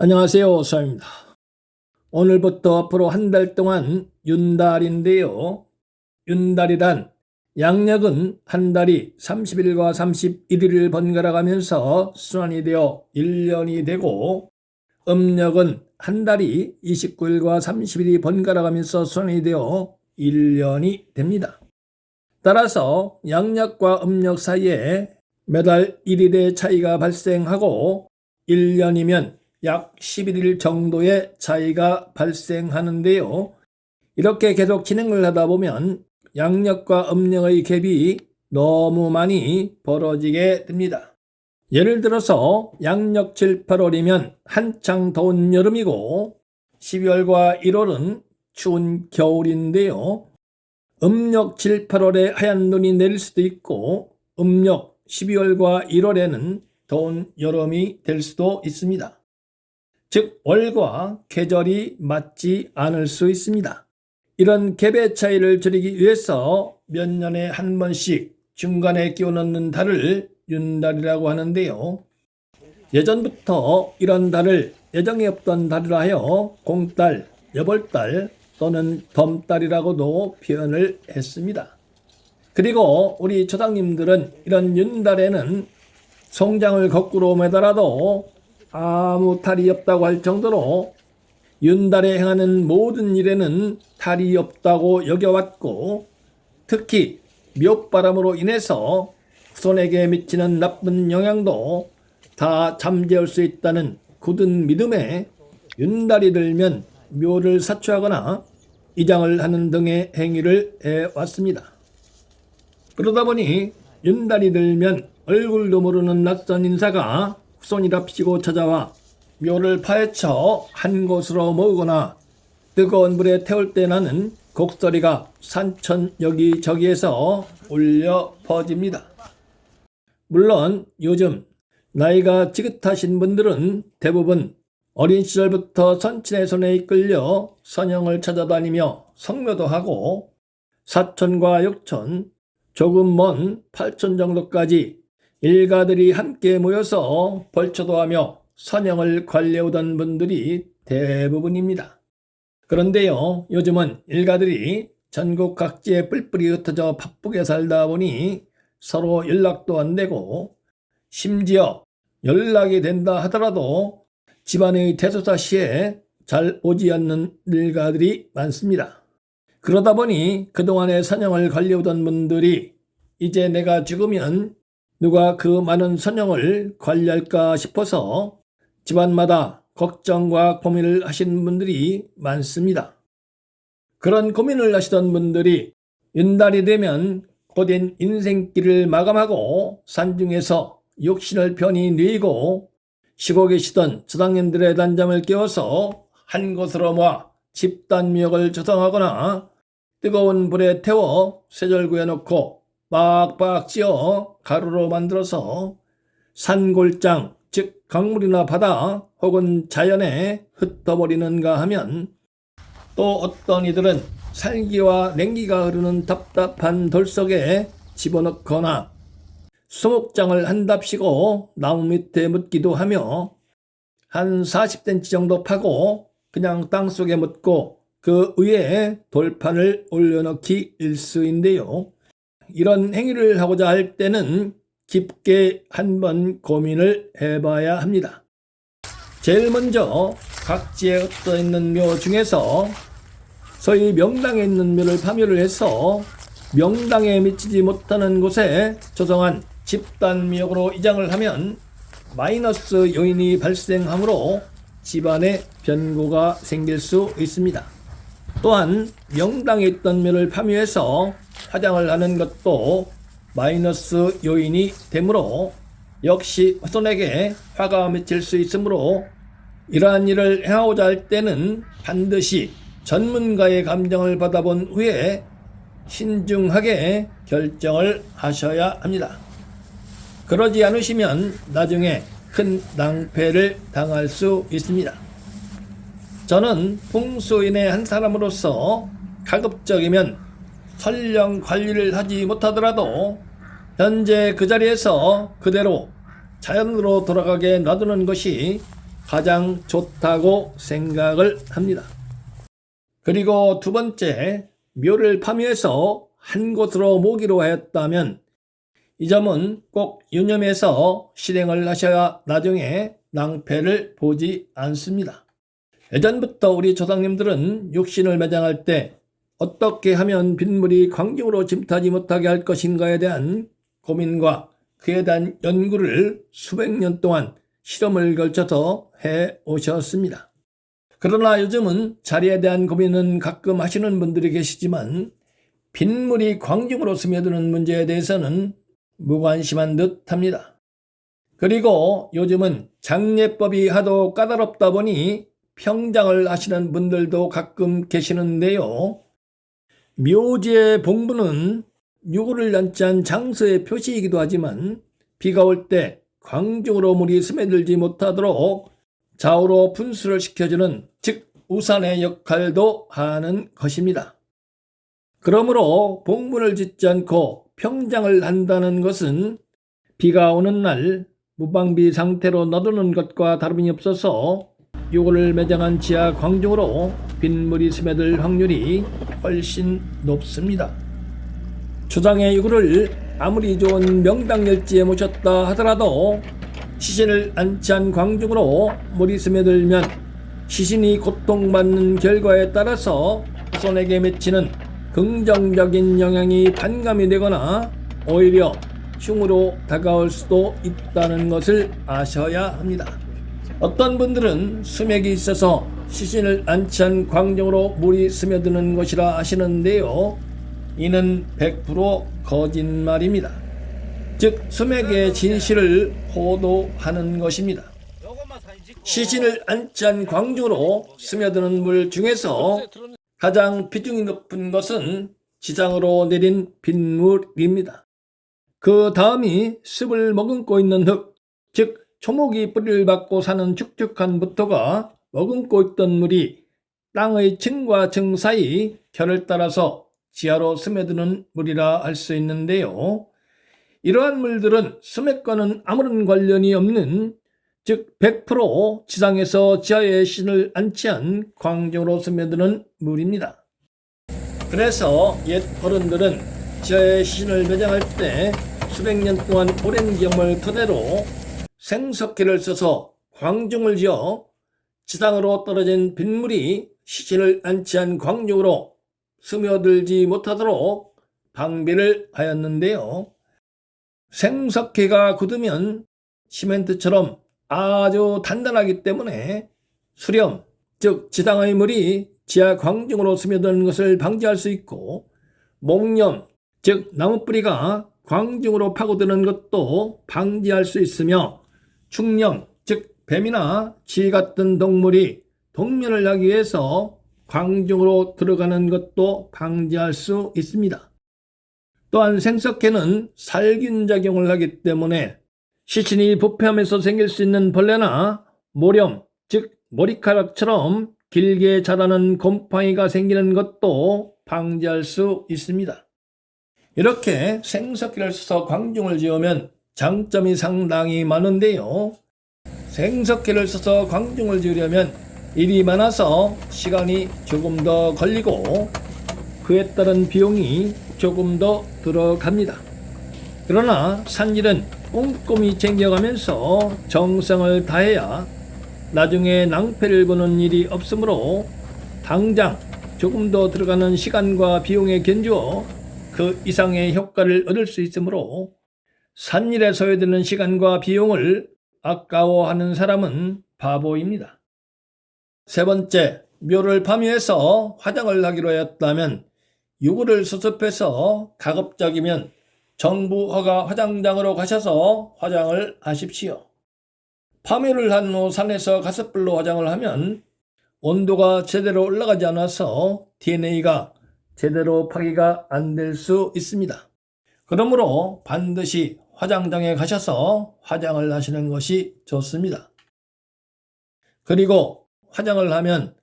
안녕하세요, 서입니다. 오늘부터 앞으로 한 달 동안 윤달인데요. 윤달이란 양력은 한 달이 30일과 31일을 번갈아 가면서 순환이 되어 1년이 되고, 음력은 한 달이 29일과 30일이 번갈아 가면서 순환이 되어 1년이 됩니다. 따라서 양력과 음력 사이에 매달 1일의 차이가 발생하고 1년이면 약 11일 정도의 차이가 발생하는데요. 이렇게 계속 진행을 하다 보면 양력과 음력의 갭이 너무 많이 벌어지게 됩니다. 예를 들어서 양력 7, 8월이면 한창 더운 여름이고 12월과 1월은 추운 겨울인데요. 음력 7, 8월에 하얀 눈이 내릴 수도 있고 음력 12월과 1월에는 더운 여름이 될 수도 있습니다. 즉 월과 계절이 맞지 않을 수 있습니다. 이런 갭의 차이를 줄이기 위해서 몇 년에 한 번씩 중간에 끼워 넣는 달을 윤달이라고 하는데요. 예전부터 이런 달을 예정이 없던 달이라 하여 공달, 여벌달 또는 덤달이라고도 표현을 했습니다. 그리고 우리 조상님들은 이런 윤달에는 송장을 거꾸로 매달아도 아무 탈이 없다고 할 정도로 윤달에 행하는 모든 일에는 탈이 없다고 여겨왔고, 특히 묘바람으로 인해서 후손에게 미치는 나쁜 영향도 다 잠재울 수 있다는 굳은 믿음에 윤달이 들면 묘를 사추하거나 이장을 하는 등의 행위를 해왔습니다. 그러다 보니 윤달이 들면 얼굴도 모르는 낯선 인사가 후손이랍시고 찾아와 묘를 파헤쳐 한 곳으로 모으거나 뜨거운 불에 태울 때 나는 곡소리가 산천 여기저기에서 울려 퍼집니다. 물론 요즘 나이가 지긋하신 분들은 대부분 어린 시절부터 선친의 손에 이끌려 선영을 찾아다니며 성묘도 하고 사촌과 육촌, 조금 먼 팔촌 정도까지 일가들이 함께 모여서 벌초도 하며 선영을 관리해오던 분들이 대부분입니다. 그런데요, 요즘은 일가들이 전국 각지에 뿔뿔이 흩어져 바쁘게 살다 보니 서로 연락도 안 되고, 심지어 연락이 된다 하더라도 집안의 대소사시에 잘 오지 않는 일가들이 많습니다. 그러다 보니 그동안의 선영을 관리해오던 분들이 이제 내가 죽으면 누가 그 많은 선영을 관리할까 싶어서 집안마다 걱정과 고민을 하시는 분들이 많습니다. 그런 고민을 하시던 분들이 윤달이 되면 곧인 인생길을 마감하고 산중에서 육신을 편히 뉘고 쉬고 계시던 조상님들의 단잠을 깨워서 한 곳으로 모아 집단묘역을 조성하거나 뜨거운 불에 태워 쇠절구에 넣고 빡빡 찧어 가루로 만들어서 산골장, 즉 강물이나 바다 혹은 자연에 흩어버리는가 하면, 또 어떤 이들은 살기와 냉기가 흐르는 답답한 돌 속에 집어넣거나 수목장을 한답시고 나무 밑에 묻기도 하며 한 40cm 정도 파고 그냥 땅속에 묻고 그 위에 돌판을 올려놓기 일쑤인데요. 이런 행위를 하고자 할 때는 깊게 한번 고민을 해봐야 합니다. 제일 먼저 각지에 흩어져 있는 묘 중에서 소위 명당에 있는 묘를 파묘를 해서 명당에 미치지 못하는 곳에 조성한 집단묘역으로 이장을 하면 마이너스 요인이 발생하므로 집안에 변고가 생길 수 있습니다. 또한 명당에 있던 묘를 파묘해서 화장을 하는 것도 마이너스 요인이 되므로 역시 후손에게 화가 미칠 수 있으므로 이러한 일을 행하고자 할 때는 반드시 전문가의 감정을 받아본 후에 신중하게 결정을 하셔야 합니다. 그러지 않으시면 나중에 큰 낭패를 당할 수 있습니다. 저는 풍수인의 한 사람으로서 가급적이면 설령 관리를 하지 못하더라도 현재 그 자리에서 그대로 자연으로 돌아가게 놔두는 것이 가장 좋다고 생각을 합니다. 그리고 두 번째, 묘를 파묘해서 한 곳으로 모기로 하였다면 이 점은 꼭 유념해서 실행을 하셔야 나중에 낭패를 보지 않습니다. 예전부터 우리 조상님들은 육신을 매장할 때 어떻게 하면 빗물이 광중으로 침투하지 못하게 할 것인가에 대한 고민과 그에 대한 연구를 수백 년 동안 실험을 걸쳐서 해 오셨습니다. 그러나 요즘은 자리에 대한 고민은 가끔 하시는 분들이 계시지만 빗물이 광중으로 스며드는 문제에 대해서는 무관심한 듯 합니다. 그리고 요즘은 장례법이 하도 까다롭다 보니 평장을 하시는 분들도 가끔 계시는데요. 묘지의 봉부는 유골을 연치한 장서의 표시이기도 하지만 비가 올 때 광중으로 물이 스며들지 못하도록 좌우로 분수를 시켜주는, 즉 우산의 역할도 하는 것입니다. 그러므로 봉분을 짓지 않고 평장을 한다는 것은 비가 오는 날 무방비 상태로 놔두는 것과 다름이 없어서 유골을 매장한 지하 광중으로 빗물이 스며들 확률이 훨씬 높습니다. 초장의 유골을 아무리 좋은 명당열지에 모셨다 하더라도 시신을 안치한 광중으로 물이 스며들면 시신이 고통받는 결과에 따라서 후손에게 미치는 긍정적인 영향이 반감이 되거나 오히려 흉으로 다가올 수도 있다는 것을 아셔야 합니다. 어떤 분들은 수맥이 있어서 시신을 안치한 광중으로 물이 스며드는 것이라 하시는데요. 이는 100% 거짓말입니다. 즉 수맥의 진실을 호도하는 것입니다. 시신을 안치한 광중으로 스며드는 물 중에서 가장 비중이 높은 것은 지상으로 내린 빗물입니다. 그 다음이 습을 머금고 있는 흙, 즉 초목이 뿌리를 받고 사는 축축한 부토가 머금고 있던 물이 땅의 층과 층 사이 결을 따라서 지하로 스며드는 물이라 할 수 있는데요. 이러한 물들은 수맥과는 아무런 관련이 없는, 즉 100% 지상에서 지하에 신을 안치한 광중으로 스며드는 물입니다. 그래서 옛 어른들은 지하에 신을 매장할 때 수백 년 동안 오랜 경험을 토대로 생석회를 써서 광중을 지어 지상으로 떨어진 빗물이 시신을 안치한 광중으로 스며들지 못하도록 방비를 하였는데요. 생석회가 굳으면 시멘트처럼 아주 단단하기 때문에 수렴, 즉 지상의 물이 지하 광중으로 스며드는 것을 방지할 수 있고, 목념, 즉 나무뿌리가 광중으로 파고드는 것도 방지할 수 있으며, 축념, 즉 뱀이나 쥐 같은 동물이 동면을 하기 위해서 광중으로 들어가는 것도 방지할 수 있습니다. 또한 생석회는 살균작용을 하기 때문에 시신이 부패하면서 생길 수 있는 벌레나 모렴, 즉 머리카락처럼 길게 자라는 곰팡이가 생기는 것도 방지할 수 있습니다. 이렇게 생석회를 써서 광중을 지으면 장점이 상당히 많은데요. 생석회를 써서 광중을 지으려면 일이 많아서 시간이 조금 더 걸리고 그에 따른 비용이 조금 더 들어갑니다. 그러나 산일은 꼼꼼히 챙겨가면서 정성을 다해야 나중에 낭패를 보는 일이 없으므로 당장 조금 더 들어가는 시간과 비용에 견주어 그 이상의 효과를 얻을 수 있으므로 산일에 소요되는 시간과 비용을 아까워하는 사람은 바보입니다. 세 번째, 묘를 파묘해서 화장을 하기로 하였다면 유골을 수습해서 가급적이면 정부 허가 화장장으로 가셔서 화장을 하십시오. 파묘를 한 후 산에서 가스불로 화장을 하면 온도가 제대로 올라가지 않아서 DNA가 제대로 파기가 안 될 수 있습니다. 그러므로 반드시 화장장에 가셔서 화장을 하시는 것이 좋습니다. 그리고 화장을 하면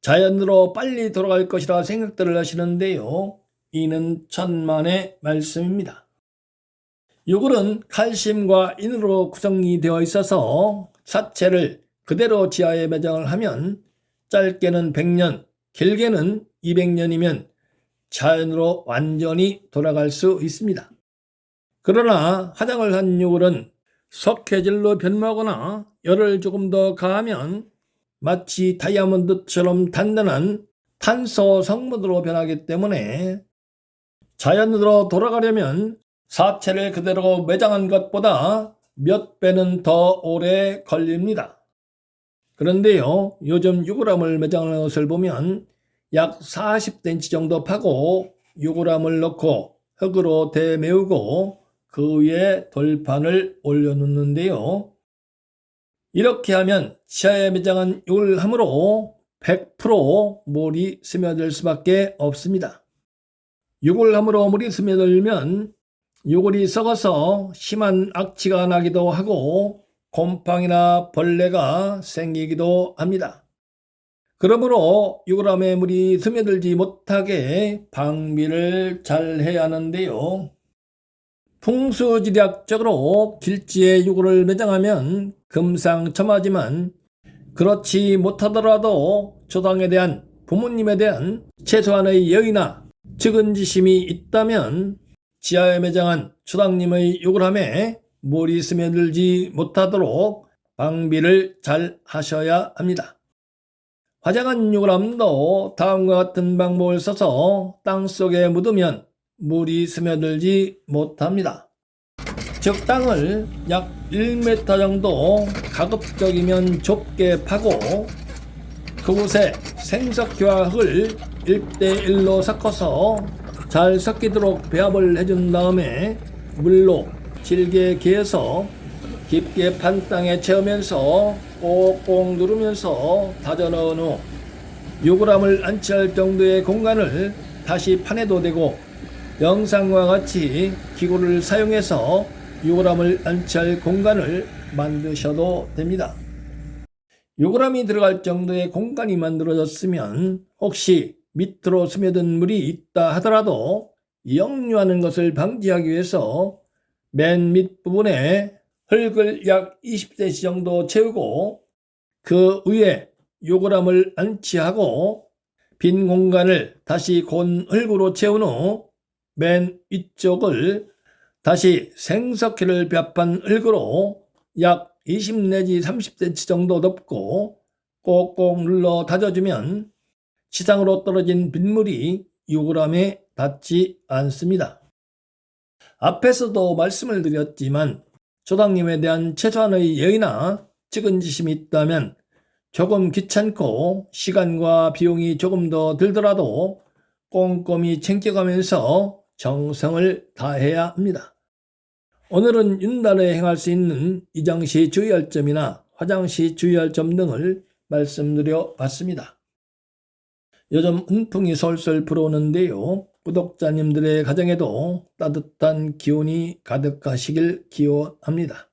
자연으로 빨리 돌아갈 것이라 생각들을 하시는데요. 이는 천만의 말씀입니다. 유골은 칼슘과 인으로 구성이 되어 있어서 사체를 그대로 지하에 매장을 하면 짧게는 100년, 길게는 200년이면 자연으로 완전히 돌아갈 수 있습니다. 그러나 화장을 한 요구르는 석회질로 변모하거나 열을 조금 더 가하면 마치 다이아몬드처럼 단단한 탄소 성분으로 변하기 때문에 자연으로 돌아가려면 사체를 그대로 매장한 것보다 몇 배는 더 오래 걸립니다. 그런데요, 요즘 유골함을 매장하는 것을 보면 약 40cm 정도 파고 유골함을 넣고 흙으로 대메우고 그 위에 돌판을 올려놓는데요. 이렇게 하면 지하에 매장한 유골함으로 100% 물이 스며들 수밖에 없습니다. 유골함으로 물이 스며들면 유골이 썩어서 심한 악취가 나기도 하고 곰팡이나 벌레가 생기기도 합니다. 그러므로 유골함에 물이 스며들지 못하게 방비를 잘 해야 하는데요. 풍수지리학적으로 길지에 유골을 매장하면 금상첨화지만 그렇지 못하더라도 조상에 대한, 부모님에 대한 최소한의 예의나 측은지심이 있다면 지하에 매장한 조상님의 유골함에 물이 스며들지 못하도록 방비를 잘 하셔야 합니다. 화장한 유골함도 다음과 같은 방법을 써서 땅속에 묻으면 물이 스며들지 못합니다. 즉 땅을 약 1m 정도 가급적이면 좁게 파고 그곳에 생석회와 흙을 1:1로 섞어서 잘 섞이도록 배합을 해준 다음에 물로 질게 개어서 깊게 판 땅에 채우면서 꼭꼭 누르면서 다져 넣은 후 유골함을 안치할 정도의 공간을 다시 판에도 대고 영상과 같이 기구를 사용해서 유골함을 안치할 공간을 만드셔도 됩니다. 유골함이 들어갈 정도의 공간이 만들어졌으면 혹시 밑으로 스며든 물이 있다 하더라도 역류하는 것을 방지하기 위해서 맨 밑부분에 흙을 약 20cm 정도 채우고 그 위에 유골함을 안치하고 빈 공간을 다시 곤 흙으로 채운 후 맨 위쪽을 다시 생석회를 배합한 흙으로 약 20 내지 30cm 정도 덮고 꼭꼭 눌러 다져주면 지상으로 떨어진 빗물이 유골함에 닿지 않습니다. 앞에서도 말씀을 드렸지만 조상님에 대한 최소한의 예의나 측은지심이 있다면 조금 귀찮고 시간과 비용이 조금 더 들더라도 꼼꼼히 챙겨가면서 정성을 다해야 합니다. 오늘은 윤달에 행할 수 있는 이장 시 주의할 점이나 화장 시 주의할 점 등을 말씀드려 봤습니다. 요즘 은풍이 솔솔 불어오는데요. 구독자님들의 가정에도 따뜻한 기운이 가득하시길 기원합니다.